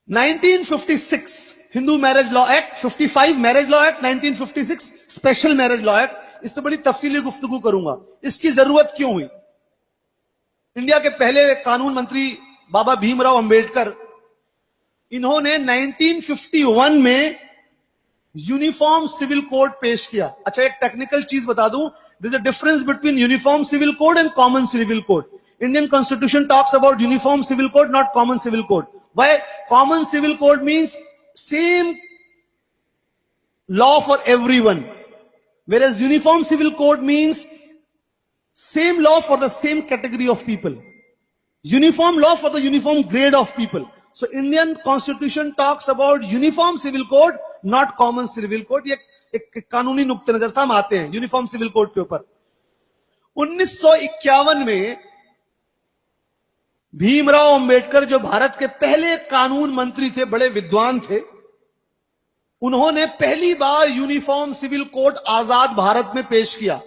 1956 Hindu marriage law act, 55 marriage law act, 1956 special marriage law act. इस पर बड़ी तफसीली गुफ्तगू करूंगा, इसकी जरूरत क्यों हुई। इंडिया के पहले कानून मंत्री बाबा भीमराव अंबेडकर, इन्होंने 1951 में यूनिफॉर्म सिविल कोड पेश किया। अच्छा, एक टेक्निकल चीज बता दूं, there is a difference between uniform civil code and common civil code. Indian constitution talks about uniform civil code, not common civil code. Why? Common civil code means same law for everyone, whereas uniform civil code means same law for the same category of people, uniform law for the uniform grade of people. So Indian constitution talks about uniform civil code, not common civil code. ये एक कानूनी नुक्ते नजर था, हम आते हैं uniform civil code के ऊपर। 1951 में भीमराव अंबेडकर, जो भारत के पहले कानून मंत्री थे, बड़े विद्वान थे, उन्होंने पहली बार यूनिफॉर्म सिविल कोड आजाद भारत में पेश किया।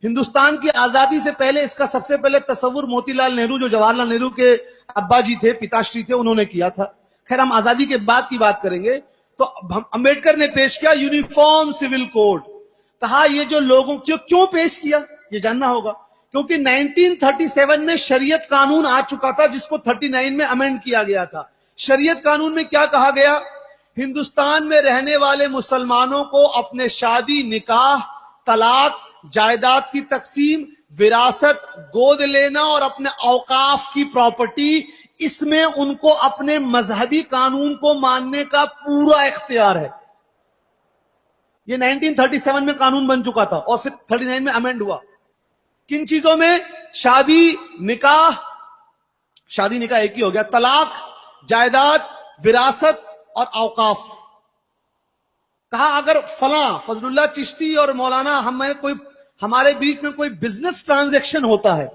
हिंदुस्तान की आजादी से पहले इसका सबसे पहले तस्वुर मोतीलाल नेहरू, जो जवाहरलाल नेहरू के अब्बा जी थे, पिताश्री थे, उन्होंने किया था। खैर, हम आजादी के बाद की बात करेंगे। तो अंबेडकर ने पेश किया यूनिफॉर्म सिविल कोड। कहा ये जो लोगों क्यों पेश किया, ये जानना होगा। क्योंकि 1937 में शरीयत कानून आ चुका था, जिसको 39 में अमेंड किया गया था। शरीयत कानून में क्या कहा गया? हिंदुस्तान में रहने वाले मुसलमानों को अपने शादी, निकाह, तलाक, जायदाद की तकसीम, विरासत, गोद लेना और अपने औकाफ की प्रॉपर्टी, इसमें उनको अपने मजहबी कानून को मानने का पूरा इख्तियार है। ये 1937 में कानून बन चुका था और फिर 39 में अमेंड हुआ। किन चीजों में? शादी, निकाह एक ही हो गया, तलाक, जायदाद, विरासत और औकाफ। कहा अगर फला फजलुल्लाह चिश्ती और मौलाना हमारे बीच में कोई बिजनेस ट्रांजैक्शन होता है,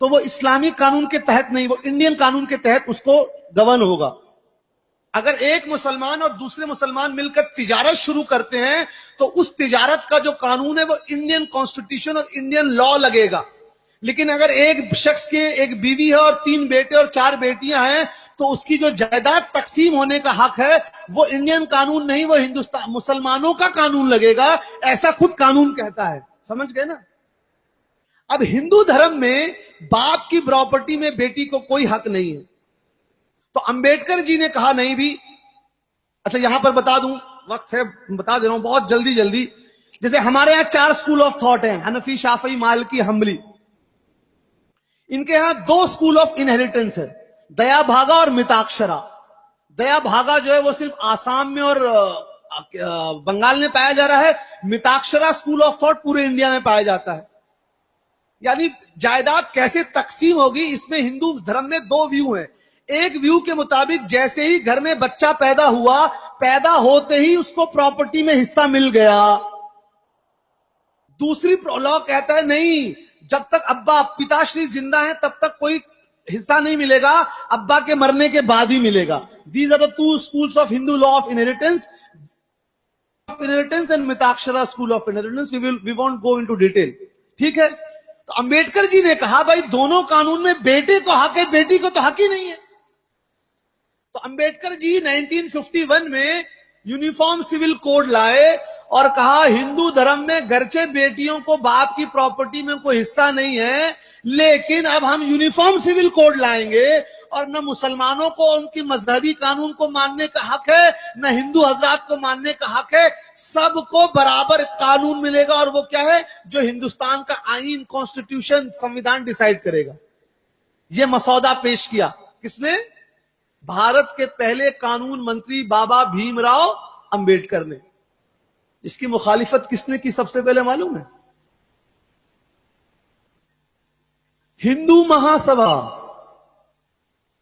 तो वो इस्लामी कानून के तहत नहीं, वो इंडियन कानून के तहत उसको गवर्न होगा। अगर एक मुसलमान और दूसरे मुसलमान मिलकर तिजारत शुरू करते हैं, तो उस तिजारत का जो कानून है वो इंडियन कॉन्स्टिट्यूशन और इंडियन लॉ लगेगा। लेकिन अगर एक शख्स के एक बीवी है और 3 बेटे और 4 बेटियां हैं, तो उसकी जो जायदाद तकसीम होने का हक है वो इंडियन कानून नहीं, वो हिंदुस्तान मुसलमानों का कानून लगेगा। ऐसा खुद कानून कहता है। समझ गए ना? अब हिंदू धर्म में बाप की प्रॉपर्टी में बेटी को कोई हक नहीं है। तो अंबेडकर जी ने कहा नहीं भी। अच्छा, यहां पर बता दूं, वक्त है, बता दे रहा हूं बहुत जल्दी। जैसे हमारे यहां 4 स्कूल ऑफ थॉट हैं, हनफी, शाफी, मालिकी, हम्बली। इनके यहां 2 स्कूल ऑफ इनहेरिटेंस है, दया भागा और मिताक्षरा। दया भागा जो है वो सिर्फ आसाम में और बंगाल में पाया जा रहा है। मिताक्षरा स्कूल ऑफ थॉट पूरे इंडिया में पाया जाता है। यानी जायदाद कैसे तकसीम होगी, इसमें हिंदू धर्म में 2 व्यू हैं। एक व्यू के मुताबिक जैसे ही घर में बच्चा पैदा हुआ, पैदा होते ही उसको प्रॉपर्टी में हिस्सा मिल गया। दूसरी लॉ कहता है नहीं, जब तक अब्बा पिताश्री जिंदा है तब तक कोई हिस्सा नहीं मिलेगा, अब्बा के मरने के बाद ही मिलेगा। These are the 2 schools of Hindu law of inheritance and Mitakshara school of inheritance. We won't go into detail, ठीक है? तो अंबेडकर जी ने कहा भाई दोनों कानून में बेटे को हक है, बेटी को तो हक ही नहीं है। तो अंबेडकर जी 1951 में यूनिफॉर्म सिविल कोड लाए और कहा हिंदू धर्म में गरचे बेटियों को बाप की प्रॉपर्टी में कोई हिस्सा नहीं है, लेकिन अब हम यूनिफॉर्म सिविल कोड लाएंगे और न मुसलमानों को उनकी मजहबी कानून को मानने का हक है, न हिंदू हजरात को मानने का हक है। सबको बराबर कानून मिलेगा। और वो क्या है? जो हिंदुस्तान का आईन, कॉन्स्टिट्यूशन, संविधान डिसाइड करेगा। ये मसौदा पेश किया किसने? भारत के पहले कानून मंत्री बाबा भीमराव अंबेडकर ने। इसकी मुखालिफत किसने की सबसे पहले मालूम है? हिंदू महासभा।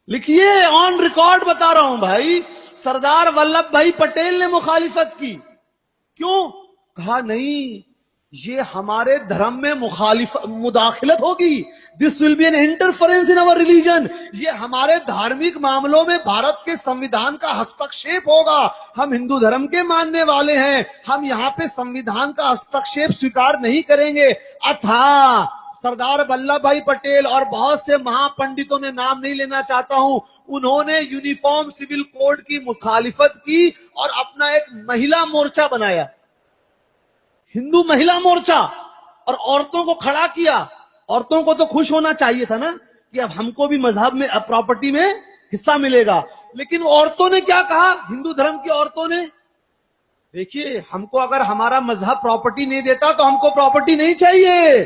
लिखिए, ऑन रिकॉर्ड बता रहा हूं भाई, सरदार वल्लभ भाई पटेल ने मुखालिफत की। क्यों? कहा नहीं, ये हमारे धर्म में मुदाखिलत होगी। This will be an interference in our religion. ये हमारे धार्मिक मामलों में भारत के संविधान का हस्तक्षेप होगा। हम हिंदू धर्म के मानने वाले हैं, हम यहां पे संविधान का हस्तक्षेप स्वीकार नहीं करेंगे। अथा सरदार वल्लभ भाई पटेल और बहुत से महापंडितों ने, नाम नहीं लेना चाहता हूं, उन्होंने यूनिफॉर्म सिविल कोड की मुखालिफत की और अपना एक महिला मोर्चा बनाया, हिंदू महिला मोर्चा, और औरतों को खड़ा किया। औरतों को तो खुश होना चाहिए था ना कि अब हमको भी मजहब में, अब प्रॉपर्टी में हिस्सा मिलेगा। लेकिन औरतों ने क्या कहा, हिंदू धर्म की औरतों ने, देखिए हमको अगर हमारा मजहब प्रॉपर्टी नहीं देता तो हमको प्रॉपर्टी नहीं चाहिए,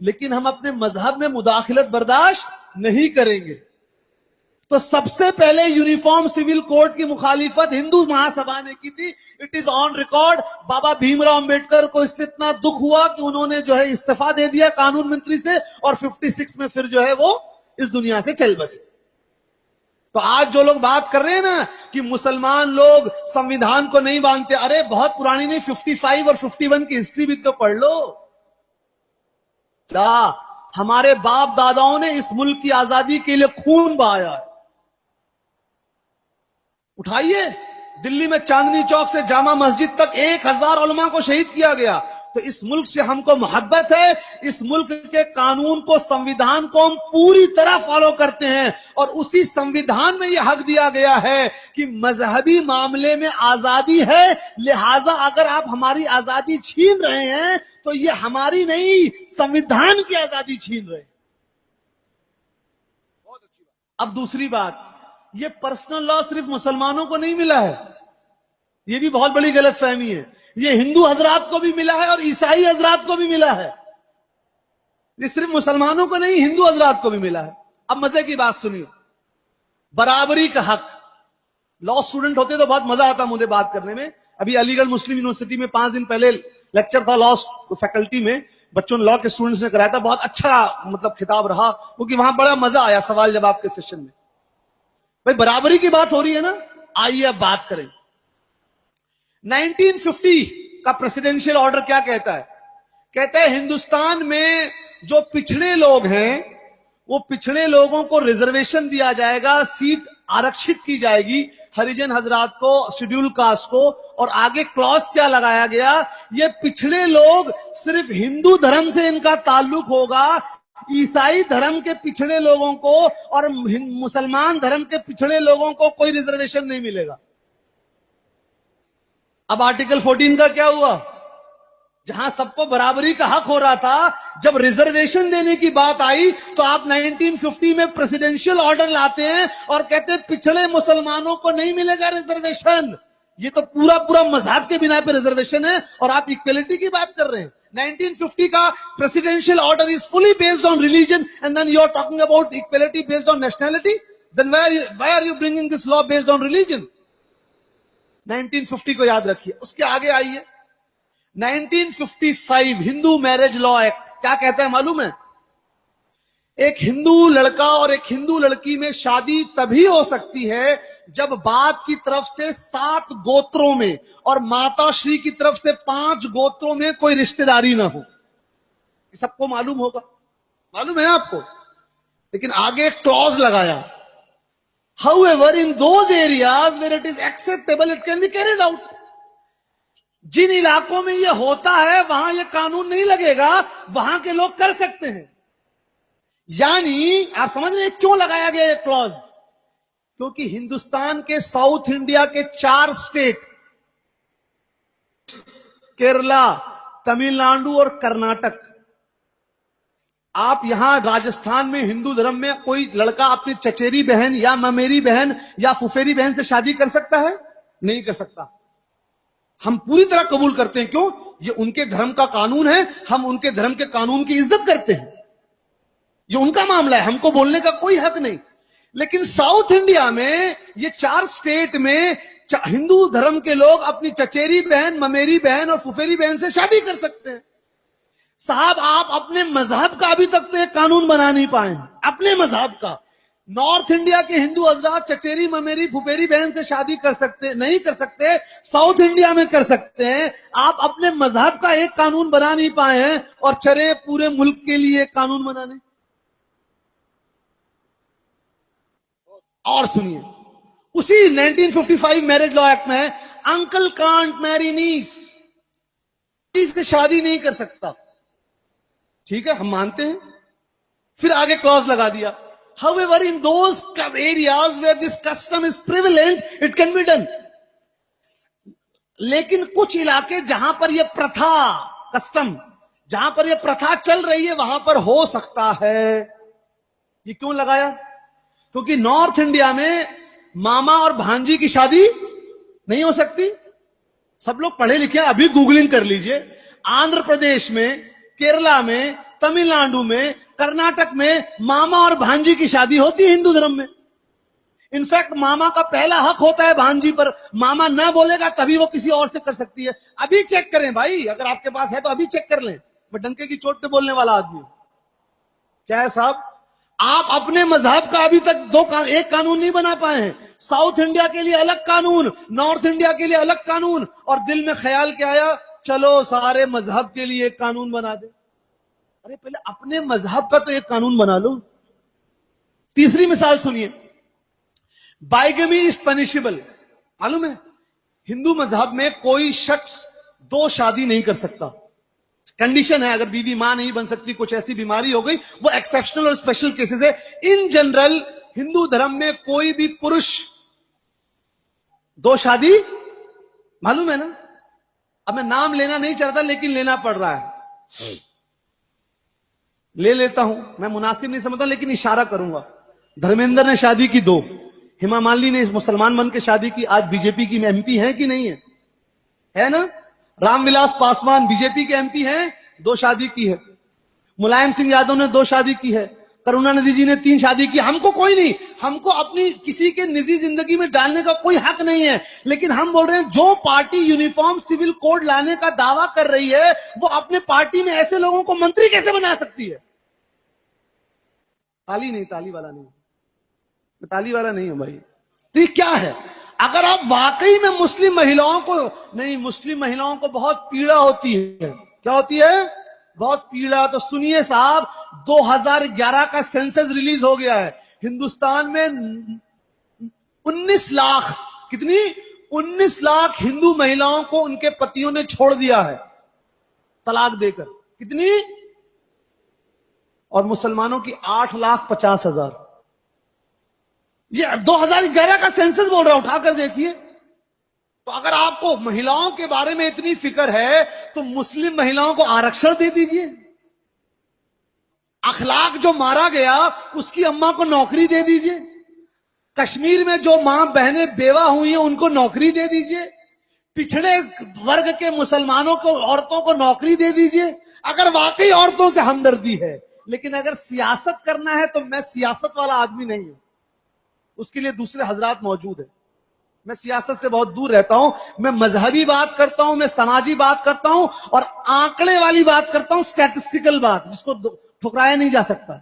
लेकिन हम अपने मजहब में मुदाखिलत बर्दाश्त नहीं करेंगे। तो सबसे पहले यूनिफॉर्म सिविल कोड की मुखालिफत हिंदू महासभा ने की थी। It is on record. Baba Bhimrao Ambedkar को इससे इतना दुख हुआ कि उन्होंने जो है इस्तीफा दे दिया कानून मंत्री से, और 56 में फिर जो है वो इस दुनिया से चल बसे। तो आज जो लोग बात कर रहे हैं ना कि मुसलमान लोग संविधान को नहीं मानते, अरे बहुत पुरानी नहीं, 55 और 51 की हिस्ट्री भी तो पढ़ लो। हमारे बाप दादाओं ने इस मुल्क की आजादी के लिए खून बहाया है। उठाइए, दिल्ली में चांदनी चौक से जामा मस्जिद तक 1000 उलमा को शहीद किया गया। तो इस मुल्क से हमको मोहब्बत है, इस मुल्क के कानून को, संविधान को हम पूरी तरह फॉलो करते हैं, और उसी संविधान में यह हक दिया गया है कि मजहबी मामले में आजादी है, लिहाजा अगर आप हमारी आजादी छीन रहे हैं तो ये हमारी नहीं, संविधान की आजादी छीन रहे हैं। बहुत अच्छी बात। अब दूसरी बात, ये पर्सनल लॉ सिर्फ मुसलमानों को नहीं मिला है, ये भी बहुत बड़ी गलतफहमी है। ये हिंदू हजरात को भी मिला है और ईसाई हजरात को भी मिला है। ये सिर्फ मुसलमानों को नहीं, हिंदू हजरात को भी मिला है। अब मजे की बात सुनिए, बराबरी का हक। लॉ स्टूडेंट होते तो बहुत मजा आता मुझे बात करने में। अभी अलीगढ़ मुस्लिम यूनिवर्सिटी में 5 दिन पहले लेक्चर था लॉ फैकल्टी में, बच्चों ने, लॉ के स्टूडेंट्स ने कराया था। बहुत अच्छा मतलब खिताब रहा, क्योंकि वहां बड़ा मजा आया सवाल जवाब के सेशन में। भाई बराबरी की बात हो रही है ना, आइए अब बात करें। 1950 का प्रेसिडेंशियल ऑर्डर क्या कहता है? कहता है हिंदुस्तान में जो पिछड़े लोग हैं, वो पिछड़े लोगों को रिजर्वेशन दिया जाएगा, सीट आरक्षित की जाएगी हरिजन हजरात को, शेड्यूल कास्ट को। और आगे क्लॉज क्या लगाया गया, ये पिछड़े लोग सिर्फ हिंदू धर्म से इनका ताल्लुक होगा, ईसाई धर्म के पिछड़े लोगों को और मुसलमान धर्म के पिछड़े लोगों को कोई रिजर्वेशन नहीं मिलेगा। अब आर्टिकल 14 का क्या हुआ? जहां सबको बराबरी का हक हो रहा था, जब रिजर्वेशन देने की बात आई तो आप 1950 में प्रेसिडेंशियल ऑर्डर लाते हैं और कहते हैं पिछड़े मुसलमानों को नहीं मिलेगा रिजर्वेशन। ये तो पूरा पूरा मजहब के बिना पे रिजर्वेशन है, और आप इक्वलिटी की बात कर रहे हैं। 1950 का presidential order is fully based on religion, and then you are talking about equality based on nationality. Then why are you bringing this law based on religion? 1950 को याद रखिए। उसके आगे आइए, 1955 हिंदू मैरिज लॉ एक्ट क्या कहता है मालूम है? एक हिंदू लड़का और एक हिंदू लड़की में शादी तभी हो सकती है जब बाप की तरफ से 7 गोत्रों में और माता श्री की तरफ से 5 गोत्रों में कोई रिश्तेदारी ना हो। ये सबको मालूम होगा, मालूम है आपको। लेकिन आगे एक क्लॉज लगाया, however in those areas where it is acceptable it can be carried out। जिन इलाकों में यह होता है वहां यह कानून नहीं लगेगा, वहां के लोग कर सकते हैं। यानी आप समझ रहे हैं क्यों लगाया गया यह क्लॉज? क्योंकि हिंदुस्तान के साउथ इंडिया के 4 स्टेट, केरला, तमिलनाडु और कर्नाटक, आप यहां राजस्थान में हिंदू धर्म में कोई लड़का अपनी चचेरी बहन या ममेरी बहन या फुफेरी बहन से शादी कर सकता है? नहीं कर सकता। हम पूरी तरह कबूल करते हैं, क्यों? ये उनके धर्म का कानून है, हम उनके धर्म के कानून की इज्जत करते हैं। ये उनका मामला है, हमको बोलने का कोई हक नहीं। लेकिन साउथ इंडिया में ये 4 स्टेट में हिंदू धर्म के लोग अपनी चचेरी बहन, ममेरी बहन और फुफेरी बहन से शादी कर सकते हैं। साहब आप अपने मजहब का अभी तक तो एक कानून बना नहीं पाए, अपने मजहब का। नॉर्थ इंडिया के हिंदू हजरात चचेरी, ममेरी, फुफेरी बहन से शादी कर सकते नहीं कर सकते, साउथ इंडिया में कर सकते हैं। आप अपने मजहब का एक कानून बना नहीं पाए हैं और चले पूरे मुल्क के लिए एक कानून बनाने। और सुनिए, उसी 1955 मैरिज लॉ एक्ट में है, अंकल कांट मैरी नीस, से शादी नहीं कर सकता। ठीक है, हम मानते हैं, फिर आगे क्लॉज लगा दिया, however in those areas where this custom is prevalent it can be done. लेकिन कुछ इलाके जहां पर यह प्रथा, कस्टम, जहां पर यह प्रथा चल रही है वहां पर हो सकता है। ये क्यों लगाया? क्योंकि नॉर्थ इंडिया में मामा और भांजी की शादी नहीं हो सकती। सब लोग पढ़े लिखे, अभी गूगलिंग कर लीजिए, आंध्र प्रदेश में, केरला में, तमिलनाडु में, कर्नाटक में मामा और भांजी की शादी होती है हिंदू धर्म में। इनफैक्ट मामा का पहला हक होता है भांजी पर, मामा ना बोलेगा तभी वो किसी और से कर सकती है। अभी चेक करें भाई, अगर आपके पास है तो अभी चेक कर लें। मैं डंके की चोट पे बोलने वाला आदमी हूं। क्या है साहब, आप अपने मजहब का अभी तक एक कानून नहीं बना पाए हैं। साउथ इंडिया के लिए अलग कानून, नॉर्थ इंडिया के लिए अलग कानून, और दिल में ख्याल क्या आया, चलो सारे मजहब के लिए एक कानून बना दे। अरे पहले अपने मजहब का तो एक कानून बना लो। तीसरी मिसाल सुनिए, बाइगमी इज पनिशेबल। मालूम है हिंदू मजहब में कोई शख्स दो शादी नहीं कर सकता। कंडीशन है, अगर बीवी मां नहीं बन सकती, कुछ ऐसी बीमारी हो गई, वो एक्सेप्शनल और स्पेशल केसेस है। इन जनरल हिंदू धर्म में कोई भी पुरुष दो शादी, मालूम है ना, अब मैं नाम लेना नहीं चाहता लेकिन लेना पड़ रहा है, ले लेता हूं, मैं मुनासिब नहीं समझता लेकिन इशारा करूंगा। धर्मेंद्र ने शादी की दो, हेमा मालिनी ने मुसलमान बन के शादी की, आज बीजेपी की एमपी है कि नहीं है ना? रामविलास पासवान बीजेपी के एमपी हैं, दो शादी की है। मुलायम सिंह यादव ने दो शादी की है। करुणानिधि जी ने 3 शादी की। हमको कोई नहीं, हमको अपनी किसी के निजी जिंदगी में डालने का कोई हक नहीं है, लेकिन हम बोल रहे हैं जो पार्टी यूनिफॉर्म सिविल कोड लाने का दावा कर रही है वो अपने पार्टी में ऐसे लोगों को मंत्री कैसे बना सकती है? ताली नहीं, ताली वाला नहीं, मैं ताली वाला नहीं हूं भाई। तो ये क्या है? अगर आप वाकई में मुस्लिम महिलाओं को, नहीं, मुस्लिम महिलाओं को बहुत पीड़ा होती है। क्या होती है? बहुत पीड़ा। तो सुनिए साहब, 2011 का सेंसस रिलीज हो गया है। हिंदुस्तान में 19 लाख, कितनी? 19 लाख हिंदू महिलाओं को उनके पतियों ने छोड़ दिया है तलाक देकर। कितनी? और मुसलमानों की 8,50,000। ये 2011 का सेंसस बोल रहा है, उठाकर देखिए। तो अगर आपको महिलाओं के बारे में इतनी फिक्र है तो मुस्लिम महिलाओं को आरक्षण दे दीजिए। अखलाक जो मारा गया उसकी अम्मा को नौकरी दे दीजिए। कश्मीर में जो मां बहनें बेवा हुई हैं उनको नौकरी दे दीजिए। पिछड़े वर्ग के मुसलमानों को, औरतों को नौकरी दे दीजिए, अगर वाकई औरतों से हमदर्दी है। लेकिन अगर सियासत करना है तो मैं सियासत वाला आदमी नहीं हूं, उसके लिए दूसरे हजरात मौजूद है। मैं सियासत से बहुत दूर रहता हूं। मैं मजहबी बात करता हूं, मैं समाजी बात करता हूं और आंकड़े वाली बात करता हूं, स्टैटिस्टिकल बात जिसको ठुकराया नहीं जा सकता।